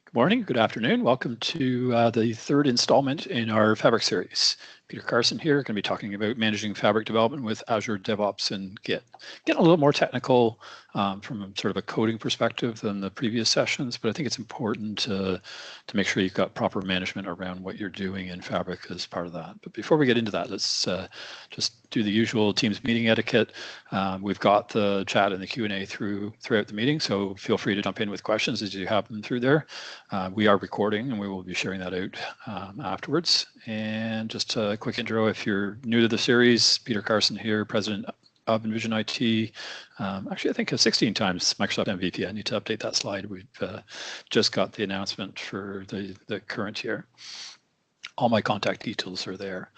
Good morning, good afternoon. Welcome to the third installment in our Fabric series. Peter Carson here, going to be talking about managing Fabric development with Azure DevOps and Git. Getting a little more technical from sort of a coding perspective than the previous sessions, but I think it's important to make sure you've got proper management around what you're doing in Fabric as part of that. But before we get into that, let's just do the usual Teams meeting etiquette. We've got the chat and the Q&A throughout the meeting, so feel free to jump in with questions as you have them through there. We are recording and we will be sharing that out afterwards. And just a quick intro, if you're new to the series, Peter Carson here, President of Envision IT. Actually, I think 16 times Microsoft MVP. I need to update that slide. We've just got the announcement for the current year. All my contact details are there.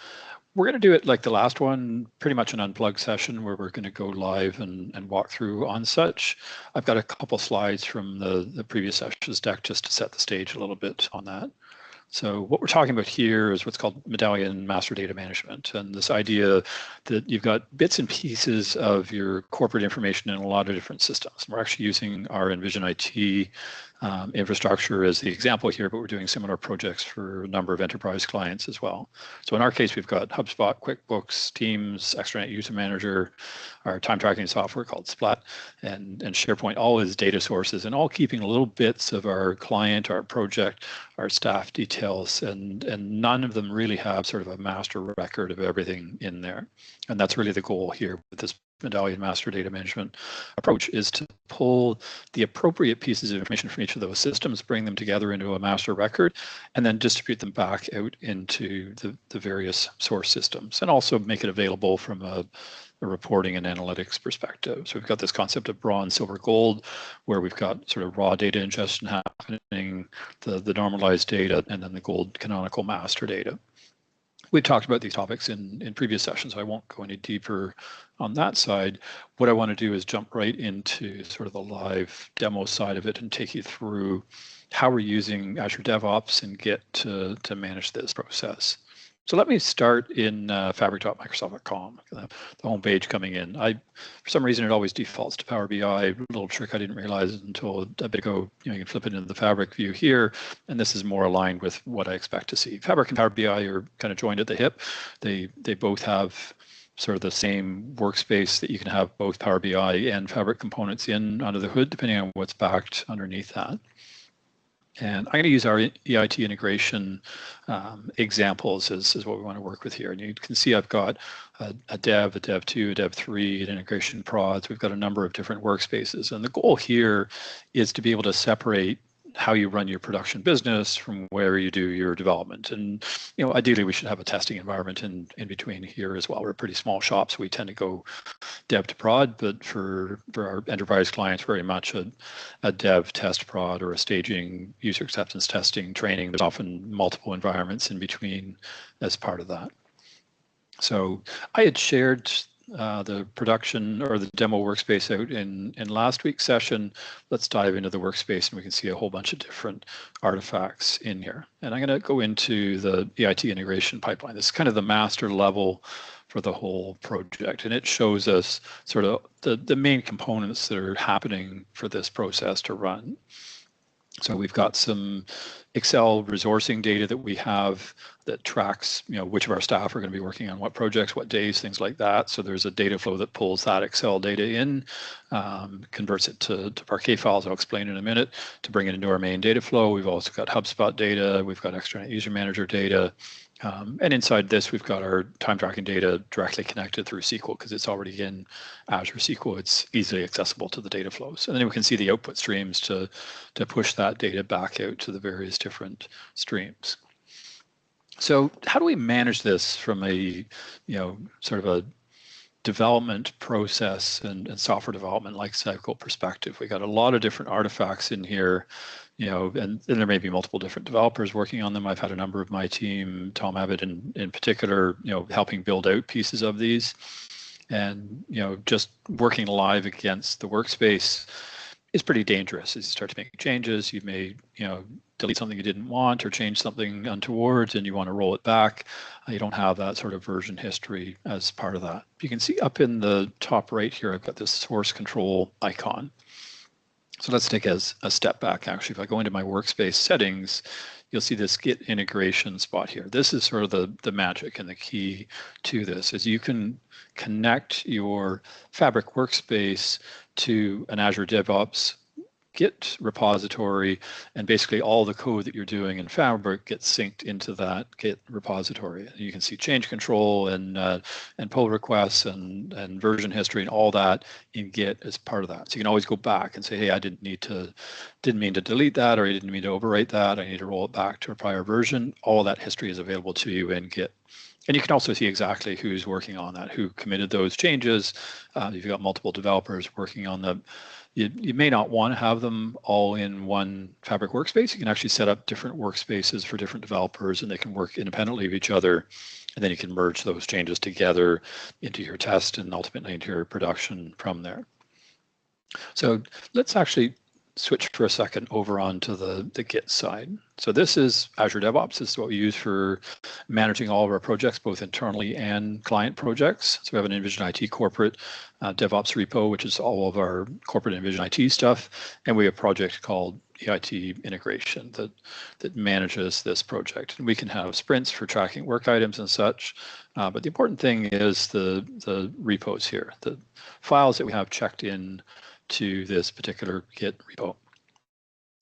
We're going to do it like the last one, pretty much an unplugged session where we're going to go live and walk through on such. I've got a couple slides from the previous session's deck just to set the stage a little bit on that. So what we're talking about here is what's called medallion master data management, and this idea that you've got bits and pieces of your corporate information in a lot of different systems. We're actually using our Envision IT infrastructure as the example here, but we're doing similar projects for a number of enterprise clients as well. So in our case, we've got HubSpot, QuickBooks, Teams, Extranet User Manager, our time tracking software called Splat, and SharePoint, all as data sources, and all keeping little bits of our client, our project, our staff details, and none of them really have sort of a master record of everything in there. And that's really the goal here with this medallion master data management approach, is to pull the appropriate pieces of information from each of those systems, bring them together into a master record, and then distribute them back out into the various source systems, and also make it available from a reporting and analytics perspective. So we've got this concept of bronze, silver, gold, where we've got sort of raw data ingestion happening, the normalized data, and then the gold canonical master data. We've talked about these topics in previous sessions, so I won't go any deeper on that side. What I want to do is jump right into sort of the live demo side of it and take you through how we're using Azure DevOps and Git to manage this process. So let me start in fabric.microsoft.com, the home page coming in. For some reason, it always defaults to Power BI. A little trick I didn't realize until a bit ago. You can flip it into the Fabric view here, and this is more aligned with what I expect to see. Fabric and Power BI are kind of joined at the hip. They both have sort of the same workspace that you can have both Power BI and Fabric components in under the hood, depending on what's backed underneath that. And I'm going to use our EIT integration examples as what we want to work with here. And you can see I've got a dev, a dev 2, a dev 3, an integration prods. We've got a number of different workspaces. And the goal here is to be able to separate how you run your production business from where you do your development. And ideally we should have a testing environment in between here as well. We're a pretty small shop, so we tend to go dev to prod, but for our enterprise clients, very much a dev test prod or a staging user acceptance testing training. There's often multiple environments in between as part of that. So I had shared the production or the demo workspace out in last week's session. Let's dive into the workspace and we can see a whole bunch of different artifacts in here. And I'm going to go into the EIT integration pipeline. This is kind of the master level for the whole project. And it shows us sort of the main components that are happening for this process to run. So we've got some Excel resourcing data that we have that tracks, which of our staff are going to be working on what projects, what days, things like that. So there's a data flow that pulls that Excel data in, converts it to Parquet files, I'll explain in a minute, to bring it into our main data flow. We've also got HubSpot data, we've got Extranet User Manager data, and inside this, we've got our time tracking data directly connected through SQL because it's already in Azure SQL. It's easily accessible to the data flows. And then we can see the output streams to push that data back out to the various different streams. So how do we manage this from a, sort of a development process and software development lifecycle perspective? We got a lot of different artifacts in here. And there may be multiple different developers working on them. I've had a number of my team, Tom Abbott in particular, helping build out pieces of these. And, just working live against the workspace is pretty dangerous. As you start to make changes, you may, delete something you didn't want or change something untoward and you want to roll it back. You don't have that sort of version history as part of that. You can see up in the top right here, I've got this source control icon. So let's take a step back. Actually, if I go into my workspace settings, you'll see this Git integration spot here. This is sort of the magic and the key to this is you can connect your Fabric workspace to an Azure DevOps Git repository, and basically all the code that you're doing in Fabric gets synced into that Git repository. You can see change control and pull requests and version history and all that in Git as part of that. So you can always go back and say, hey, I didn't mean to delete that, or I didn't mean to overwrite that. I need to roll it back to a prior version. All of that history is available to you in Git. And you can also see exactly who's working on that, who committed those changes. If you've got multiple developers working on the, you may not want to have them all in one Fabric workspace. You can actually set up different workspaces for different developers, and they can work independently of each other. And then you can merge those changes together into your test and ultimately into your production from there. So let's actually switch for a second over onto the Git side. So this is Azure DevOps. This is what we use for managing all of our projects, both internally and client projects. So we have an Envision IT corporate DevOps repo, which is all of our corporate Envision IT stuff. And we have a project called EIT integration that manages this project. And we can have sprints for tracking work items and such. But the important thing is the repos here, the files that we have checked in to this particular Git repo.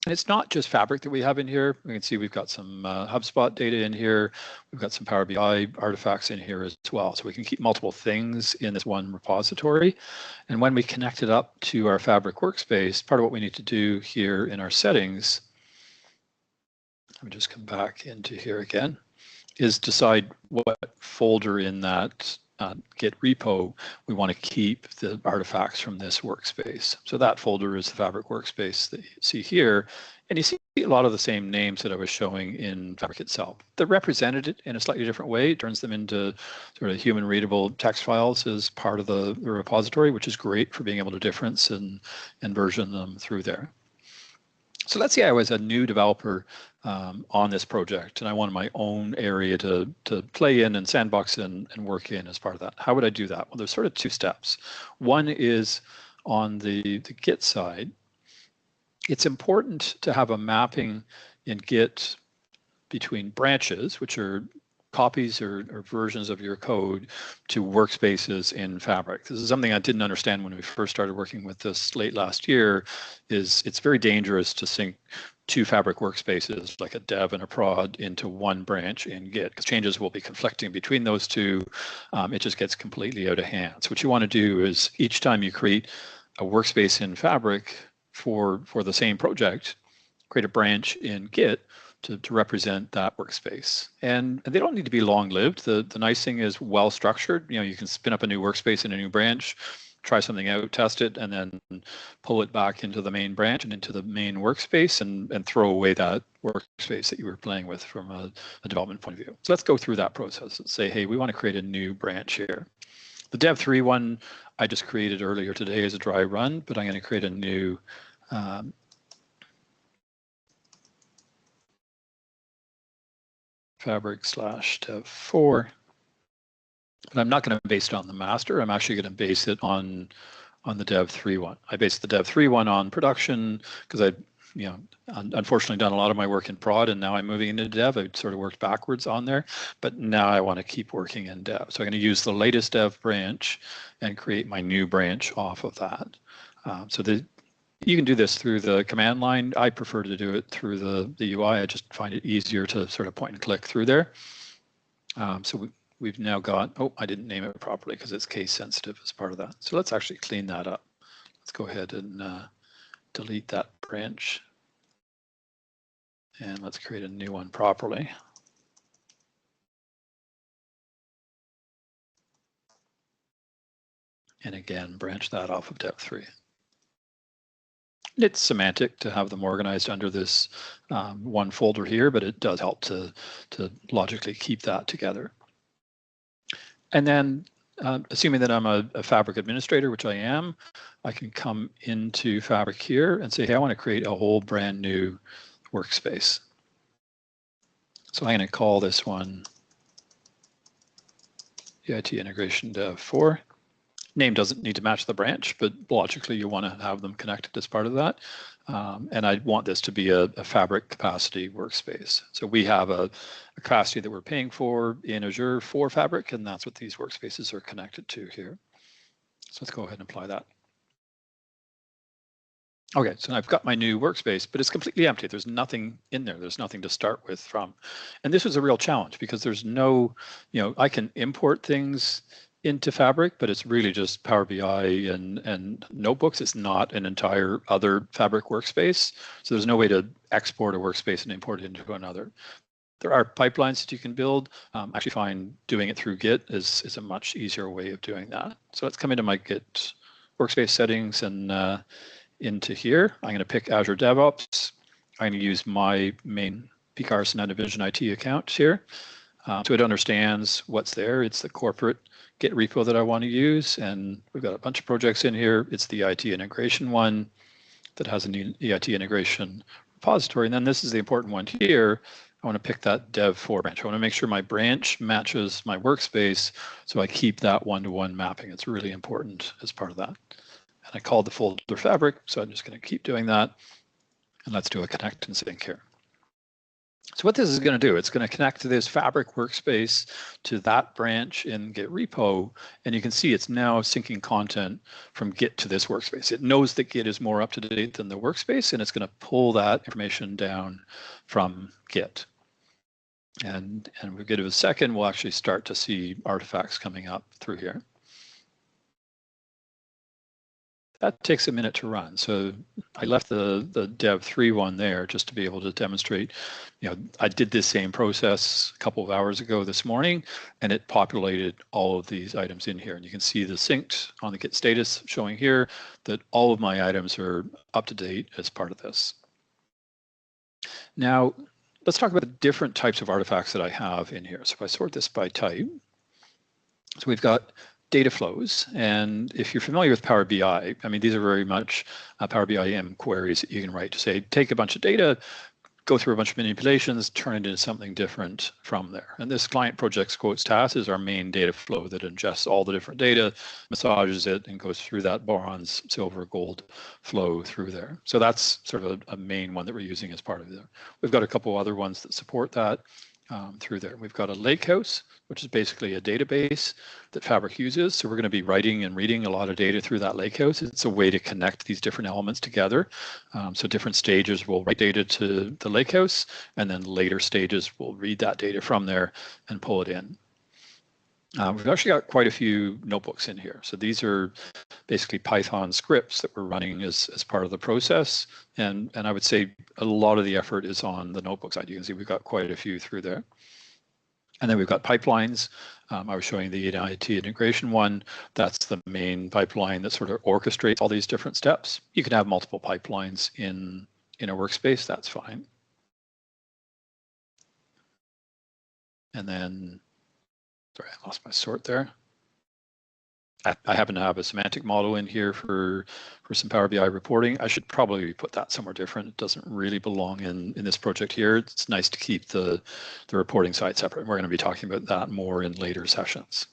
And it's not just Fabric that we have in here. We can see we've got some HubSpot data in here. We've got some Power BI artifacts in here as well. So we can keep multiple things in this one repository. And when we connect it up to our Fabric workspace, part of what we need to do here in our settings, let me just come back into here again, is decide what folder in that Git repo we want to keep the artifacts from this workspace. So that folder is the Fabric workspace that you see here. And you see a lot of the same names that I was showing in Fabric itself. They're represented in a slightly different way. It turns them into sort of human readable text files as part of the repository, which is great for being able to difference and version them through there. So let's say I was a new developer on this project and I wanted my own area to play in and sandbox and work in as part of that. How would I do that? Well, there's sort of two steps. One is on the Git side. It's important to have a mapping in Git between branches, which are copies or versions of your code, to workspaces in Fabric. This is something I didn't understand when we first started working with this late last year, is it's very dangerous to sync two Fabric workspaces, like a dev and a prod, into one branch in Git, because changes will be conflicting between those two. It just gets completely out of hand. So what you want to do is each time you create a workspace in Fabric for the same project, create a branch in Git to represent that workspace. And they don't need to be long-lived. The nice thing is well-structured. You know, you can spin up a new workspace in a new branch, try something out, test it, and then pull it back into the main branch and into the main workspace and throw away that workspace that you were playing with from a development point of view. So let's go through that process and say, hey, we want to create a new branch here. The Dev3 one I just created earlier today as a dry run, but I'm going to create a new Fabric/Dev4, but I'm not going to base it on the master. I'm actually going to base it on the Dev3 one. I based the Dev3 one on production because I, unfortunately done a lot of my work in prod, and now I'm moving into dev. I sort of worked backwards on there, but now I want to keep working in dev. So I'm going to use the latest dev branch and create my new branch off of that. You can do this through the command line. I prefer to do it through the UI. I just find it easier to sort of point and click through there. So we've now got, oh, I didn't name it properly because it's case sensitive as part of that. So let's actually clean that up. Let's go ahead and delete that branch. And let's create a new one properly. And again, branch that off of Dev3. It's semantic to have them organized under this one folder here, but it does help to logically keep that together. And then assuming that I'm a Fabric administrator, which I am, I can come into Fabric here and say, hey, I want to create a whole brand new workspace. So I'm going to call this one EIT Integration Dev 4. name doesn't need to match the branch, but logically you want to have them connected as part of that. And I want this to be a Fabric capacity workspace. So we have a capacity that we're paying for in Azure for Fabric, and that's what these workspaces are connected to here. So let's go ahead and apply that. Okay, so I've got my new workspace, but it's completely empty. There's nothing in there. There's nothing to start with from. And this was a real challenge because there's no, I can import things into Fabric, but it's really just Power BI and notebooks. It's not an entire other Fabric workspace. So there's no way to export a workspace and import it into another. There are pipelines that you can build. I actually find doing it through Git is a much easier way of doing that. So let's come into my Git workspace settings and into here. I'm going to pick Azure DevOps. I'm going to use my main Carson and Envision IT account here. So it understands what's there. It's the corporate Git repo that I want to use. And we've got a bunch of projects in here. It's the IT integration one that has an EIT integration repository. And then this is the important one here. I want to pick that dev4 branch. I want to make sure my branch matches my workspace so I keep that one-to-one mapping. It's really important as part of that. And I called the folder Fabric, so I'm just going to keep doing that. And let's do a connect and sync here. So what this is going to do, it's going to connect to this Fabric workspace to that branch in Git repo. And you can see it's now syncing content from Git to this workspace. It knows that Git is more up to date than the workspace, and it's going to pull that information down from Git. And we'll give it a second, we'll actually start to see artifacts coming up through here. That takes a minute to run. So I left the dev3 one there just to be able to demonstrate, I did this same process a couple of hours ago this morning, and it populated all of these items in here. And you can see the synced on the Git status showing here that all of my items are up to date as part of this. Now, let's talk about the different types of artifacts that I have in here. So if I sort this by type, so we've got data flows. And if you're familiar with Power BI, I mean, these are very much Power BI queries that you can write to say, take a bunch of data, go through a bunch of manipulations, turn it into something different from there. And this client projects quotes task is our main data flow that ingests all the different data, massages it, and goes through that bronze, silver, gold flow through there. So that's sort of a main one that we're using as part of it. We've got a couple other ones that support that. Through there. We've got a lakehouse, which is basically a database that Fabric uses. So we're going to be writing and reading a lot of data through that lakehouse. It's a way to connect these different elements together. So different stages will write data to the lakehouse, and then later stages will read that data from there and pull it in. We've actually got quite a few notebooks in here. So these are basically Python scripts that we're running as part of the process. And I would say a lot of the effort is on the notebook side. You can see we've got quite a few through there. And then we've got pipelines. I was showing the IT integration one. That's the main pipeline that sort of orchestrates all these different steps. You can have multiple pipelines in a workspace. That's fine. And then, sorry, I lost my sort there. I happen to have a semantic model in here for some Power BI reporting. I should probably put that somewhere different. It doesn't really belong in this project here. It's nice to keep the reporting side separate. We're going to be talking about that more in later sessions.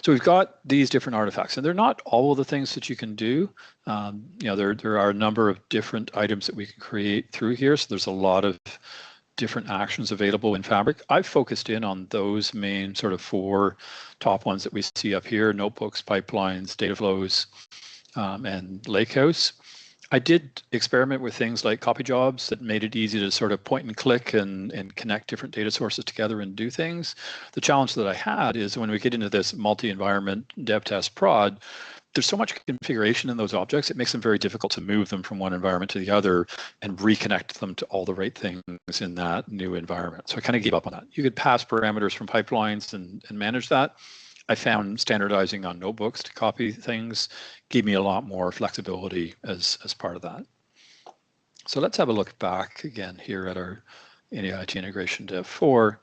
So we've got these different artifacts, and they're not all of the things that you can do. There are a number of different items that we can create through here. So there's a lot of different actions available in Fabric. I've focused in on those main sort of 4 top ones that we see up here: notebooks, pipelines, data flows, and lakehouse. I did experiment with things like copy jobs that made it easy to sort of point and click and connect different data sources together and do things. The challenge that I had is when we get into this multi-environment dev test prod, there's so much configuration in those objects, it makes them very difficult to move them from one environment to the other and reconnect them to all the right things in that new environment. So I kind of gave up on that. You could pass parameters from pipelines and manage that. I found standardizing on notebooks to copy things gave me a lot more flexibility as part of that. So let's have a look back again here at our IT integration dev4.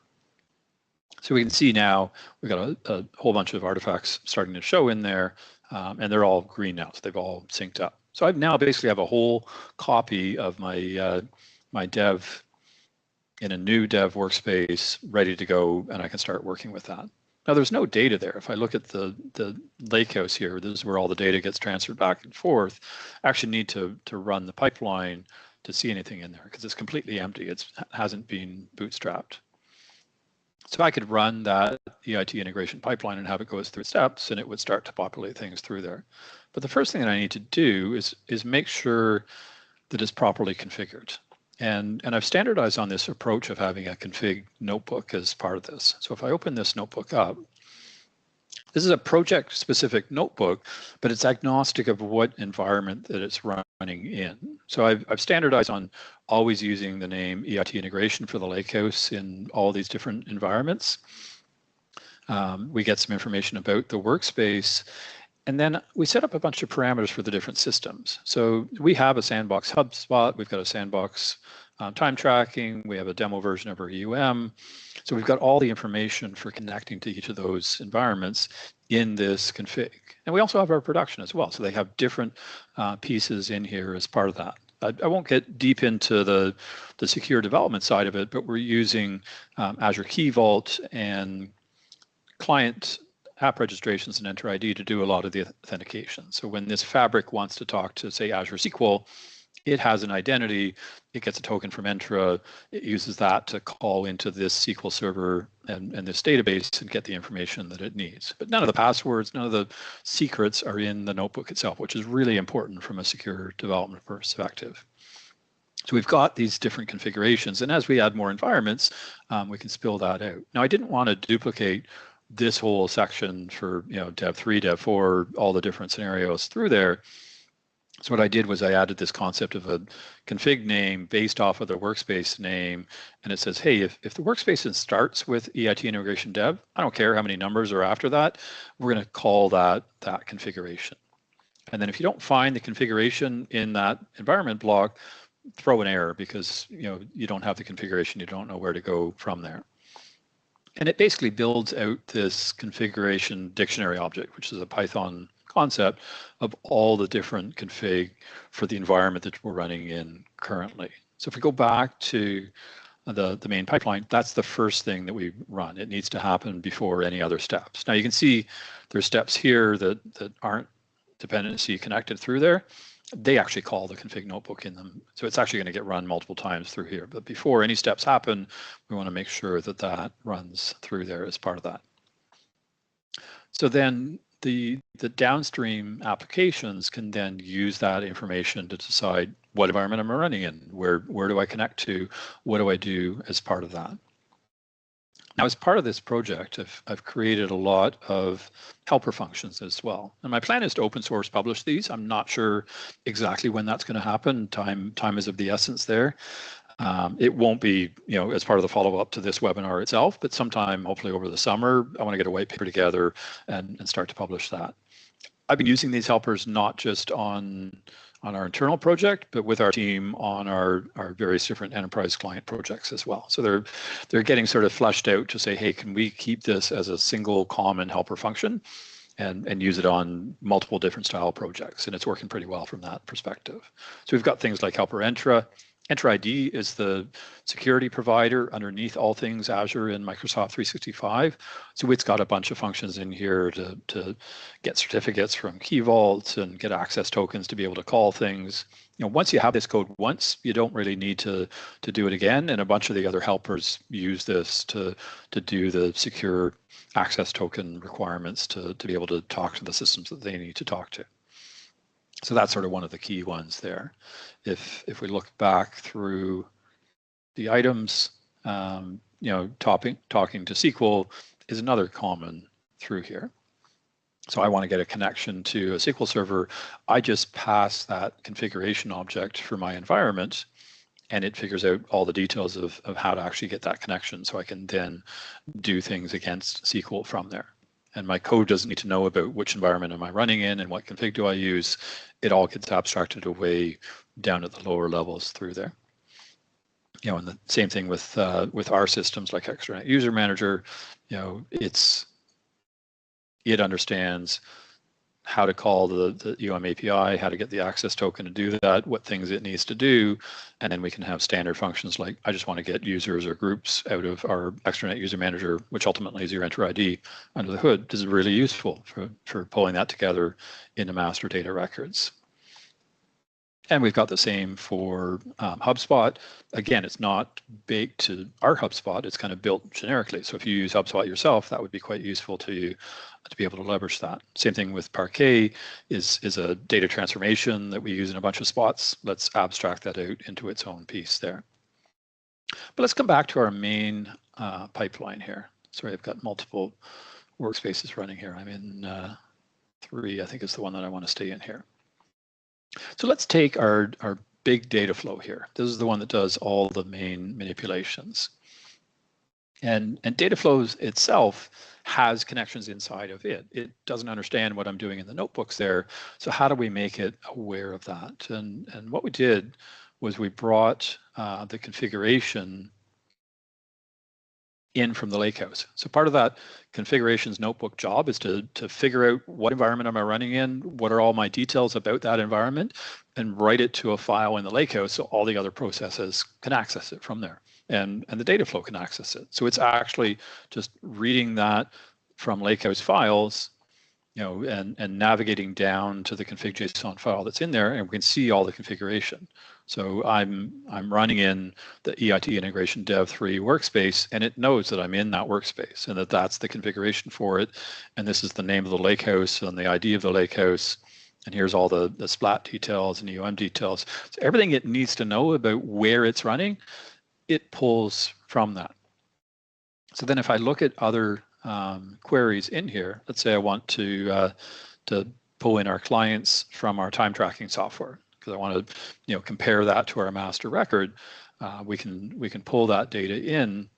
So we can see now we've got a whole bunch of artifacts starting to show in there, and they're all green now, so they've all synced up. So I now basically have a whole copy of my my dev in a new dev workspace ready to go, and I can start working with that. Now there's no data there. If I look at the lakehouse here, this is where all the data gets transferred back and forth. I actually need to run the pipeline to see anything in there because it's completely empty. It hasn't been bootstrapped. So I could run that EIT integration pipeline and have it go through steps, and it would start to populate things through there. But the first thing that I need to do is make sure that it's properly configured. And I've standardized on this approach of having a config notebook as part of this. So if I open this notebook up, this is a project-specific notebook, but it's agnostic of what environment that it's running in. So I've standardized on always using the name EIT integration for the lakehouse in all these different environments. We get some information about the workspace, and then we set up a bunch of parameters for the different systems. So we have a sandbox HubSpot, we've got a sandbox time tracking, we have a demo version of our EUM. So we've got all the information for connecting to each of those environments in this config. And we also have our production as well. So they have different pieces in here as part of that. I won't get deep into the secure development side of it, but we're using Azure Key Vault and client app registrations and Enter ID to do a lot of the authentication. So when this fabric wants to talk to, say, Azure SQL, it has an identity, it gets a token from Entra, it uses that to call into this SQL server and this database and get the information that it needs. But none of the passwords, none of the secrets are in the notebook itself, which is really important from a secure development perspective. So we've got these different configurations, and as we add more environments, we can spill that out. Now, I didn't want to duplicate this whole section for Dev 3, Dev 4, all the different scenarios through there. So what I did was I added this concept of a config name based off of the workspace name, and it says, hey, if the workspace starts with EIT integration dev, I don't care how many numbers are after that, we're going to call that configuration. And then if you don't find the configuration in that environment block, throw an error because you don't have the configuration, you don't know where to go from there. And it basically builds out this configuration dictionary object, which is a Python concept of all the different config for the environment that we're running in currently. So if we go back to the main pipeline, that's the first thing that we run. It needs to happen before any other steps. Now you can see there's steps here that aren't dependency connected through there. They actually call the config notebook in them. So it's actually going to get run multiple times through here. But before any steps happen, we want to make sure that that runs through there as part of that. So then the downstream applications can then use that information to decide what environment am I running in, where do I connect to, what do I do as part of that. Now, as part of this project, I've created a lot of helper functions as well. And my plan is to open source publish these. I'm not sure exactly when that's going to happen. Time is of the essence there. It won't be, as part of the follow-up to this webinar itself, but sometime, hopefully over the summer, I want to get a white paper together and start to publish that. I've been using these helpers not just on our internal project, but with our team on our various different enterprise client projects as well. So they're getting sort of fleshed out to say, hey, can we keep this as a single common helper function and use it on multiple different style projects? And it's working pretty well from that perspective. So we've got things like helper Entra. Enter ID is the security provider underneath all things Azure and Microsoft 365. So it's got a bunch of functions in here to get certificates from Key Vault and get access tokens to be able to call things. Once you have this code once, you don't really need to do it again. And a bunch of the other helpers use this to do the secure access token requirements to be able to talk to the systems that they need to talk to. So that's sort of one of the key ones there. If we look back through the items, talking to SQL is another common through here. So I want to get a connection to a SQL server. I just pass that configuration object for my environment, and it figures out all the details of how to actually get that connection, so I can then do things against SQL from there. And my code doesn't need to know about which environment am I running in and what config do I use. It all gets abstracted away down at the lower levels through there. And the same thing with our systems like Extranet User Manager. It understands how to call the UM API, how to get the access token to do that, what things it needs to do, and then we can have standard functions like I just want to get users or groups out of our extranet user manager, which ultimately is your enter ID under the hood. This is really useful for pulling that together into master data records. And we've got the same for HubSpot. Again, it's not baked to our HubSpot. It's kind of built generically. So if you use HubSpot yourself, that would be quite useful to you to be able to leverage that. Same thing with Parquet is a data transformation that we use in a bunch of spots. Let's abstract that out into its own piece there. But let's come back to our main pipeline here. Sorry, I've got multiple workspaces running here. I'm in 3, I think is the one that I want to stay in here. So let's take our big data flow here. This is the one that does all the main manipulations. And data flows itself has connections inside of it. It doesn't understand what I'm doing in the notebooks there. So how do we make it aware of that? And what we did was we brought the configuration in from the lakehouse. So part of that configurations notebook job is to figure out what environment am I running in, what are all my details about that environment, and write it to a file in the lakehouse so all the other processes can access it from there. And the data flow can access it. So it's actually just reading that from lakehouse files, you know, and navigating down to the config.json file that's in there, and we can see all the configuration. So I'm running in the EIT integration dev3 workspace, and it knows that I'm in that workspace and that that's the configuration for it. And this is the name of the lakehouse and the ID of the lakehouse. And here's all the splat details and UM details. So everything it needs to know about where it's running, it pulls from that. So then if I look at other queries in here, let's say I want to pull in our clients from our time tracking software, because I want to compare that to our master record. We can pull that data in.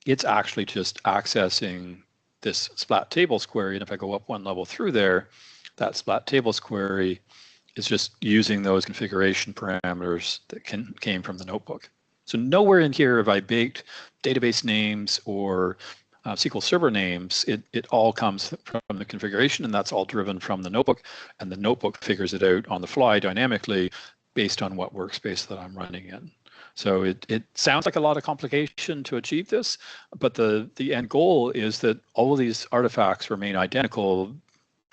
It's actually just accessing this splat tables query, and if I go up one level through there, that splat tables query is just using those configuration parameters that came from the notebook. So nowhere in here have I baked database names or SQL Server names. It all comes from the configuration, and that's all driven from the notebook, and the notebook figures it out on the fly dynamically based on what workspace that I'm running in. So it sounds like a lot of complication to achieve this, but the end goal is that all of these artifacts remain identical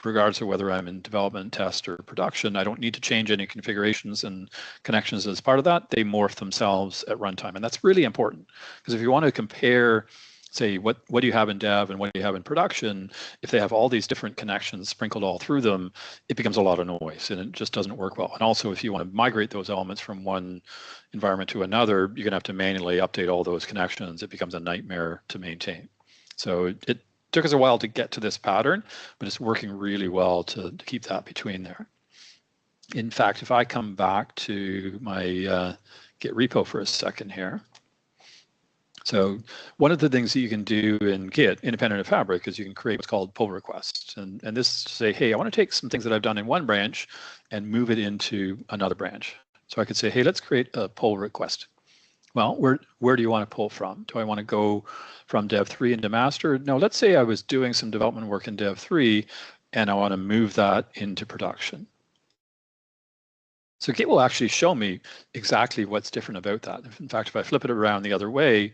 regardless of whether I'm in development, test, or production. I don't need to change any configurations and connections as part of that. They morph themselves at runtime, and that's really important, because if you want to compare, say, what do you have in dev and what do you have in production, if they have all these different connections sprinkled all through them, it becomes a lot of noise and it just doesn't work well. And also, if you want to migrate those elements from one environment to another, you're going to have to manually update all those connections. It becomes a nightmare to maintain. So it took us a while to get to this pattern, but it's working really well to keep that between there. In fact, if I come back to my Git repo for a second here. So one of the things that you can do in Git, independent of Fabric, is you can create what's called pull requests. And this say, hey, I want to take some things that I've done in one branch and move it into another branch. So I could say, hey, let's create a pull request. Well, where do you want to pull from? Do I want to go from dev3 into master? No, let's say I was doing some development work in dev3 and I want to move that into production. So Git will actually show me exactly what's different about that. In fact, if I flip it around the other way,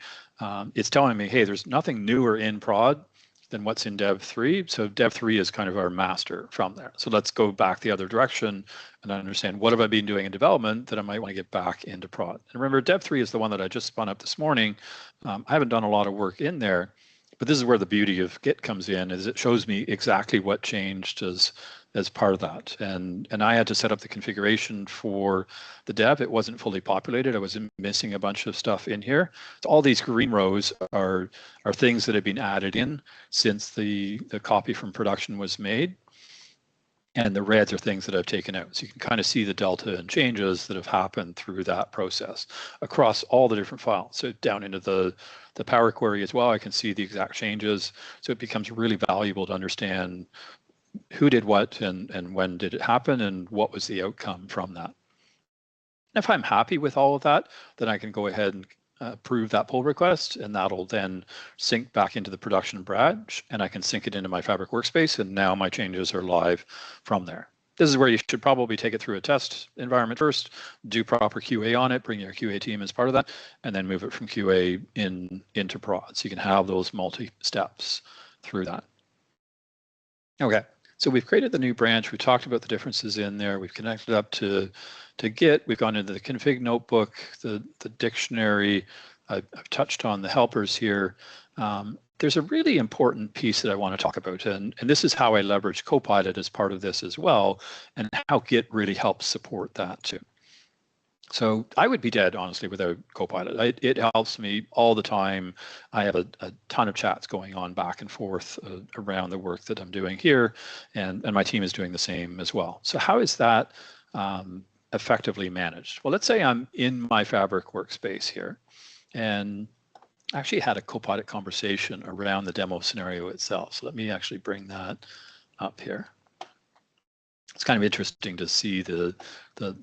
it's telling me, hey, there's nothing newer in prod than what's in dev3. So dev3 is kind of our master from there. So let's go back the other direction and understand what have I been doing in development that I might want to get back into prod. And remember, dev3 is the one that I just spun up this morning. I haven't done a lot of work in there, but this is where the beauty of Git comes in, is it shows me exactly what changed as part of that. And I had to set up the configuration for the dev. It wasn't fully populated. I was missing a bunch of stuff in here. So all these green rows are things that have been added in since the copy from production was made. And the reds are things that I've taken out. So you can kind of see the delta and changes that have happened through that process across all the different files. So down into the Power Query as well, I can see the exact changes. So it becomes really valuable to understand who did what and when did it happen and what was the outcome from that. And if I'm happy with all of that, then I can go ahead approve that pull request, and that'll then sync back into the production branch, and I can sync it into my Fabric workspace, and now my changes are live from there. This is where you should probably take it through a test environment first, do proper QA on it, bring your QA team as part of that, and then move it from QA into prod. So you can have those multi-steps through that. Okay, so we've created the new branch. We talked about the differences in there. We've connected up to Git. We've gone into the config notebook, the dictionary. I've touched on the helpers here. There's a really important piece that I want to talk about, and this is how I leverage Copilot as part of this as well, and how Git really helps support that too. So I would be dead, honestly, without Copilot. It helps me all the time. I have a ton of chats going on back and forth around the work that I'm doing here, and my team is doing the same as well. So how is that effectively managed? Well, let's say I'm in my Fabric workspace here, and actually had a Copilot conversation around the demo scenario itself. So let me actually bring that up here. It's kind of interesting to see the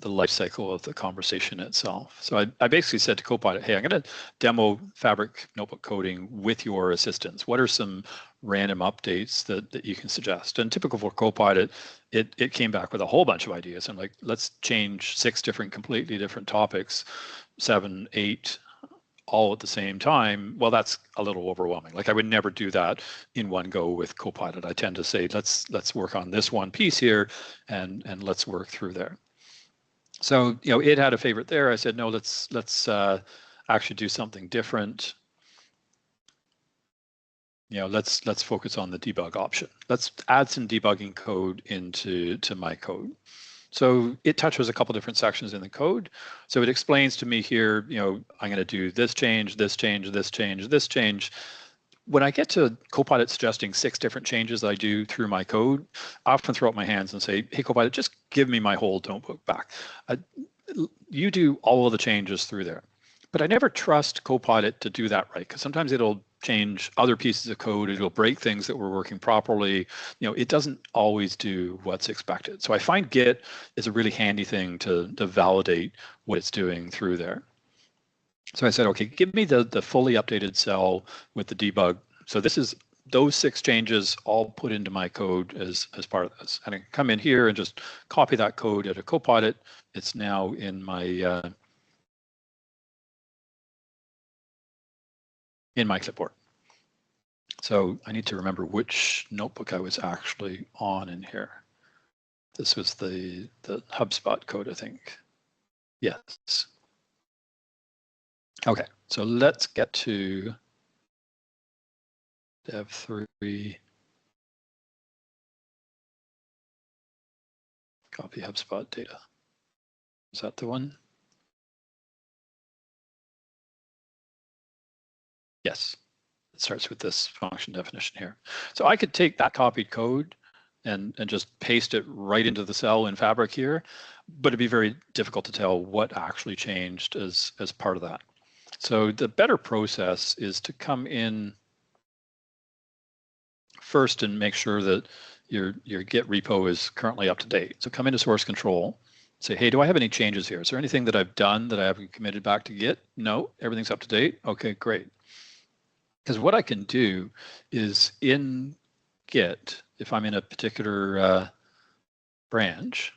life cycle of the conversation itself. So I basically said to Copilot, hey, I'm going to demo Fabric notebook coding with your assistance. What are some random updates that you can suggest? And typical for Copilot, it came back with a whole bunch of ideas. I'm like, let's change 6 different, completely different topics, 7, 8, all at the same time. Well, that's a little overwhelming. Like I would never do that in one go with Copilot. I tend to say, let's work on this one piece here and let's work through there. So, it had a favorite there. I said, no, let's actually do something different. Let's focus on the debug option. Let's add some debugging code into my code. So it touches a couple different sections in the code. So it explains to me here, I'm going to do this change, this change, this change, this change. When I get to Copilot suggesting 6 different changes that I do through my code, I often throw up my hands and say, hey, Copilot, just give me my whole notebook back. You do all of the changes through there. But I never trust Copilot to do that right, because sometimes it'll change other pieces of code, it'll break things that were working properly. It doesn't always do what's expected. So I find Git is a really handy thing to validate what it's doing through there. So I said, okay, give me the fully updated cell with the debug. So this is those 6 changes all put into my code as part of this. And I can come in here and just copy that code out of Copilot. It's now in my clipboard. So I need to remember which notebook I was actually on in here. This was the HubSpot code, I think. Yes. Okay, so let's get to dev3. Copy HubSpot data. Is that the one? Yes. It starts with this function definition here. So I could take that copied code and just paste it right into the cell in Fabric here, but it'd be very difficult to tell what actually changed as part of that. So the better process is to come in first and make sure that your Git repo is currently up to date. So come into source control, say, hey, do I have any changes here? Is there anything that I've done that I haven't committed back to Git? No, everything's up to date. Okay, great. Because what I can do is in Git, if I'm in a particular branch,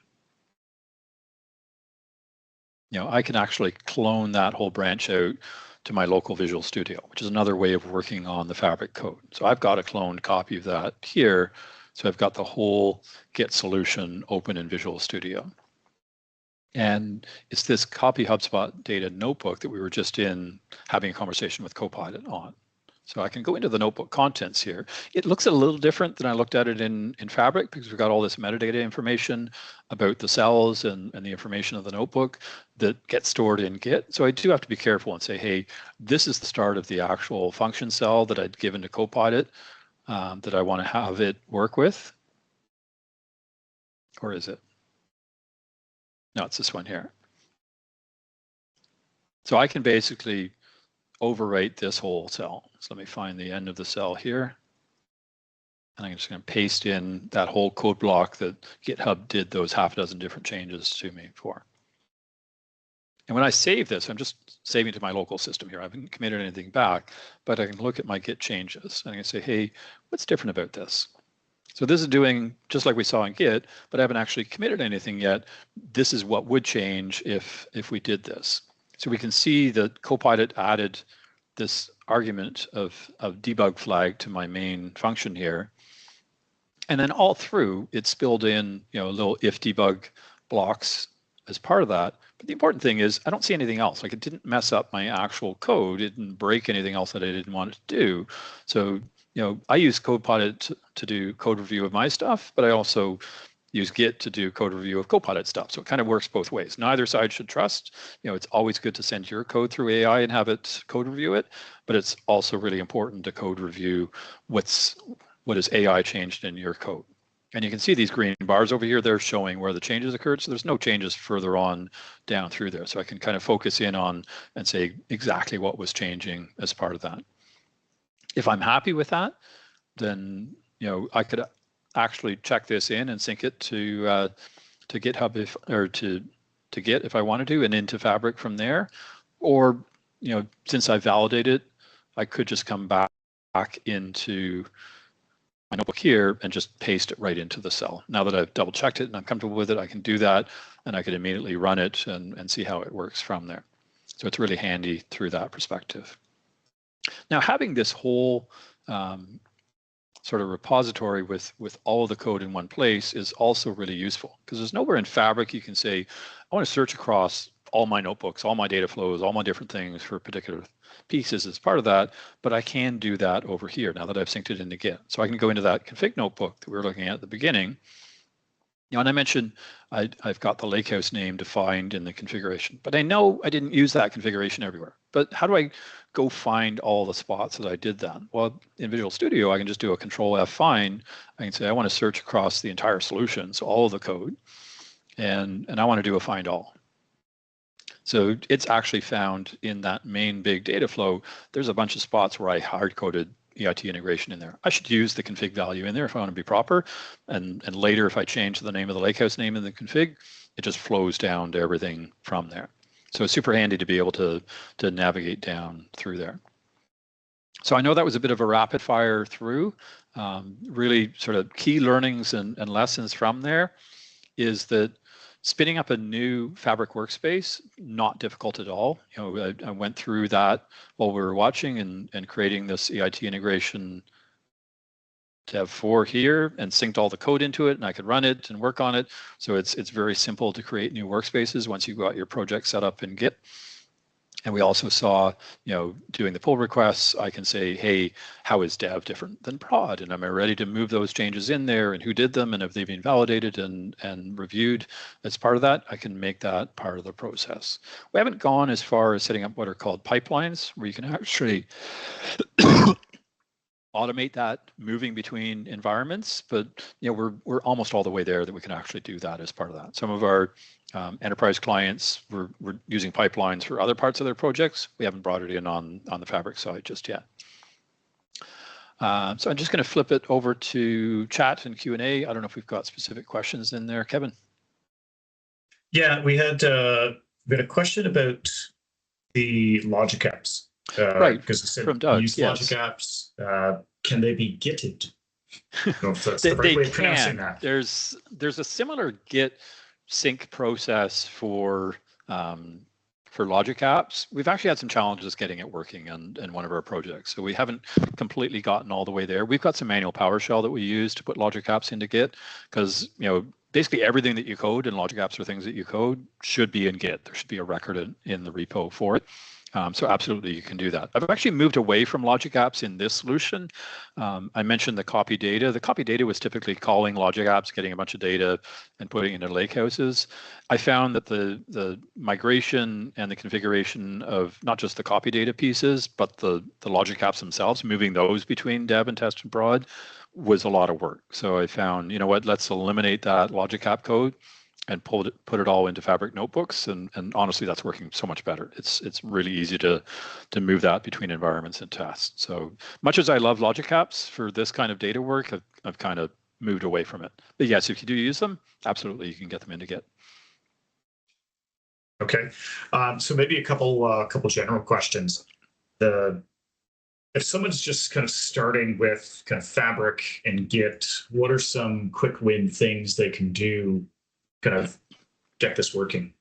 I can actually clone that whole branch out to my local Visual Studio, which is another way of working on the Fabric code. So I've got a cloned copy of that here. So I've got the whole Git solution open in Visual Studio. And it's this copy HubSpot data notebook that we were just in having a conversation with Copilot on. So I can go into the notebook contents here. It looks a little different than I looked at it in Fabric, because we've got all this metadata information about the cells and the information of the notebook that gets stored in Git. So I do have to be careful and say, hey, this is the start of the actual function cell that I'd given to Copilot that I want to have it work with. Or is it? No, it's this one here. So I can basically overwrite this whole cell. So let me find the end of the cell here. And I'm just going to paste in that whole code block that GitHub did those 6 different changes to me for. And when I save this, I'm just saving to my local system here. I haven't committed anything back, but I can look at my Git changes and I can say, hey, what's different about this? So this is doing just like we saw in Git, but I haven't actually committed anything yet. This is what would change if we did this. So we can see that Copilot added this argument of debug flag to my main function here. And then all through, it spilled in, little if debug blocks as part of that. But the important thing is I don't see anything else. Like, it didn't mess up my actual code. It didn't break anything else that I didn't want it to do. So, I use Copilot to do code review of my stuff, but I also use Git to do code review of Copilot stuff. So it kind of works both ways. Neither side should trust. It's always good to send your code through AI and have it code review it, but it's also really important to code review what has AI changed in your code. And you can see these green bars over here, they're showing where the changes occurred. So there's no changes further on down through there. So I can kind of focus in on and say exactly what was changing as part of that. If I'm happy with that, then I could actually check this in and sync it to GitHub to Git if I wanted to, and into Fabric from there. Or since I validated, I could just come back into my notebook here and just paste it right into the cell. Now that I've double checked it and I'm comfortable with it, I can do that, and I could immediately run it and see how it works from there. So it's really handy through that perspective. Now, having this whole sort of repository with all of the code in one place is also really useful, because there's nowhere in Fabric you can say, I want to search across all my notebooks, all my data flows, all my different things for particular pieces as part of that, but I can do that over here now that I've synced it into Git. So I can go into that config notebook that we were looking at the beginning. And I mentioned I've got the lakehouse name defined in the configuration, but I know I didn't use that configuration everywhere. But how do I go find all the spots that I did that? Well, in Visual Studio, I can just do a Control F find. I can say I want to search across the entire solution, so all of the code, and I want to do a find all. So it's actually found in that main big data flow. There's a bunch of spots where I hard-coded EIT integration in there. I should use the config value in there if I want to be proper. And later, if I change the name of the lakehouse name in the config, it just flows down to everything from there. So it's super handy to be able to navigate down through there. So I know that was a bit of a rapid fire through. Really sort of key learnings and lessons from there is that spinning up a new Fabric workspace, not difficult at all. I went through that while we were watching and creating this EIT integration dev 4 here and synced all the code into it, and I could run it and work on it. So it's very simple to create new workspaces once you've got your project set up in Git. And we also saw, doing the pull requests, I can say, hey, how is dev different than prod? And am I ready to move those changes in there, and who did them, and have they been validated and reviewed? As part of that, I can make that part of the process. We haven't gone as far as setting up what are called pipelines, where you can actually automate that moving between environments, but we're almost all the way there that we can actually do that as part of that. Some of our enterprise clients were using pipelines for other parts of their projects. We haven't brought it in on the Fabric side just yet. So I'm just going to flip it over to chat and Q&A. I don't know if we've got specific questions in there, Kevin. Yeah, we had a question about the logic apps. Right, because it said from Doug, use yes. logic apps. Can they be gitted? I don't know if that's the right way of pronouncing that. There's a similar Git sync process for logic apps. We've actually had some challenges getting it working in one of our projects, so we haven't completely gotten all the way there. We've got some manual PowerShell that we use to put logic apps into Git, because basically everything that you code, and logic apps are things that you code, should be in Git. There should be a record in the repo for it. So absolutely, you can do that. I've actually moved away from logic apps in this solution. I mentioned the copy data. The copy data was typically calling logic apps, getting a bunch of data and putting it into lakehouses. I found that the migration and the configuration of not just the copy data pieces, but the logic apps themselves, moving those between dev and test and prod, was a lot of work. So I found, let's eliminate that logic app code and put it all into Fabric notebooks, and honestly, that's working so much better. It's really easy to move that between environments and tests. So much as I love logic apps for this kind of data work, I've kind of moved away from it. But yes, if you do use them, absolutely, you can get them into Git. Okay, so maybe a couple general questions. If someone's just kind of starting with kind of Fabric and Git, what are some quick win things they can do, kind of get this working?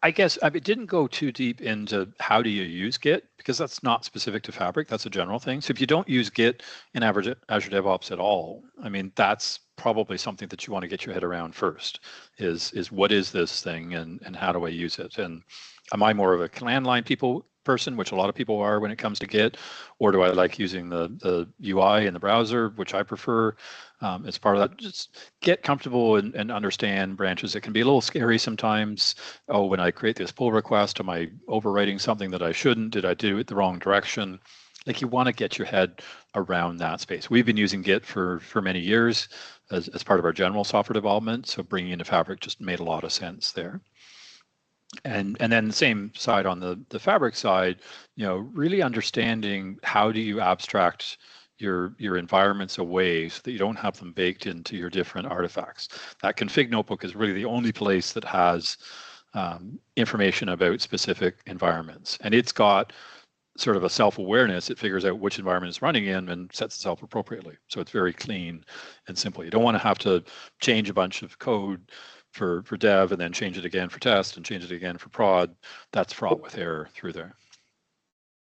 I guess it didn't go too deep into how do you use Git, because that's not specific to Fabric. That's a general thing. So if you don't use Git in Azure DevOps at all, I mean, that's probably something that you want to get your head around first, is what is this thing and how do I use it? And am I more of a command line person, which a lot of people are when it comes to Git, or do I like using the UI in the browser, which I prefer? As part of that, just get comfortable and understand branches. It can be a little scary sometimes. Oh, when I create this pull request, am I overwriting something that I shouldn't? Did I do it the wrong direction? Like, you want to get your head around that space. We've been using Git for many years as part of our general software development. So bringing into Fabric just made a lot of sense there. And then the same side on the Fabric side, really understanding how do you abstract your environments away so that you don't have them baked into your different artifacts. That config notebook is really the only place that has information about specific environments, and it's got sort of a self-awareness. It figures out which environment it's running in and sets itself appropriately. So it's very clean and simple. You don't want to have to change a bunch of code for dev and then change it again for test and change it again for prod. That's fraught with error through there.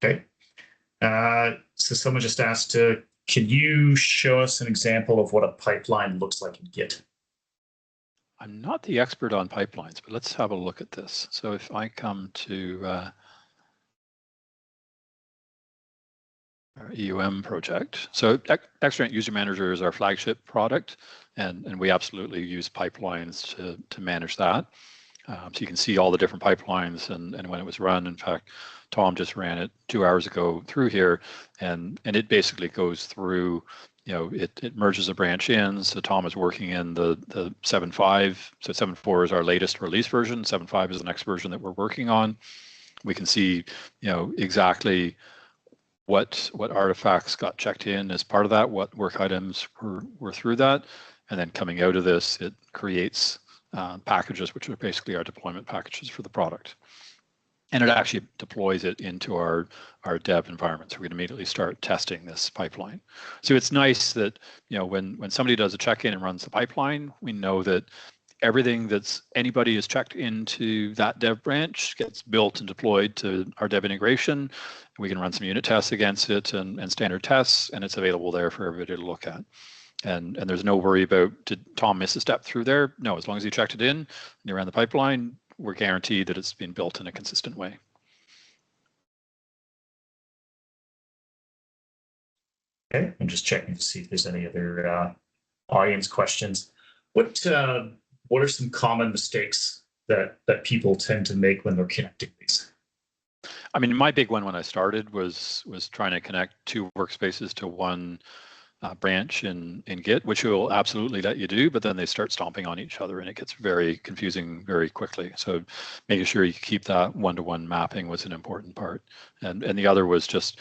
Okay. So someone just asked, can you show us an example of what a pipeline looks like in Git? I'm not the expert on pipelines, but let's have a look at this. So if I come to our EUM project, so Extranet User Manager is our flagship product, and we absolutely use pipelines to manage that. So you can see all the different pipelines and when it was run. In fact, Tom just ran it 2 hours ago through here, and it basically goes through, it merges a branch in. So Tom is working in the 7.5. So 7.4 is our latest release version. 7.5 is the next version that we're working on. We can see, exactly what artifacts got checked in as part of that, what work items were through that, and then coming out of this, it creates packages, which are basically our deployment packages for the product. And it actually deploys it into our dev environment. So we're going to immediately start testing this pipeline. So it's nice that, when somebody does a check-in and runs the pipeline, we know that everything that's anybody is checked into that dev branch gets built and deployed to our dev integration. We can run some unit tests against it and standard tests, and it's available there for everybody to look at. And there's no worry about, did Tom miss a step through there? No, as long as you checked it in and you ran the pipeline, we're guaranteed that it's been built in a consistent way. Okay, I'm just checking to see if there's any other audience questions. What are some common mistakes that people tend to make when they're connecting these? I mean, my big one when I started was trying to connect two workspaces to one branch in Git, which will absolutely let you do, but then they start stomping on each other and it gets very confusing very quickly. So making sure you keep that one-to-one mapping was an important part. And the other was just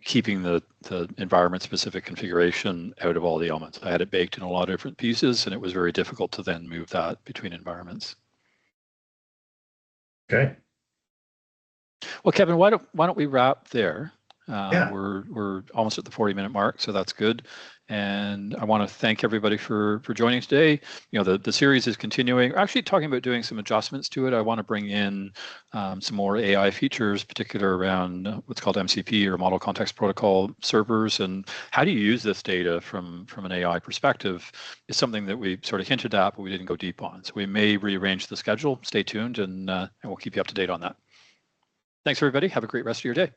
keeping the environment specific configuration out of all the elements. I had it baked in a lot of different pieces, and it was very difficult to then move that between environments. Okay. Well, Kevin, why don't we wrap there? Yeah. We're almost at the 40-minute mark, so that's good. And I want to thank everybody for joining today. The series is continuing. We're actually talking about doing some adjustments to it. I want to bring in some more AI features, particular around what's called MCP, or Model Context Protocol servers, and how do you use this data from an AI perspective is something that we sort of hinted at, but we didn't go deep on. So we may rearrange the schedule. Stay tuned, and we'll keep you up to date on that. Thanks, everybody. Have a great rest of your day.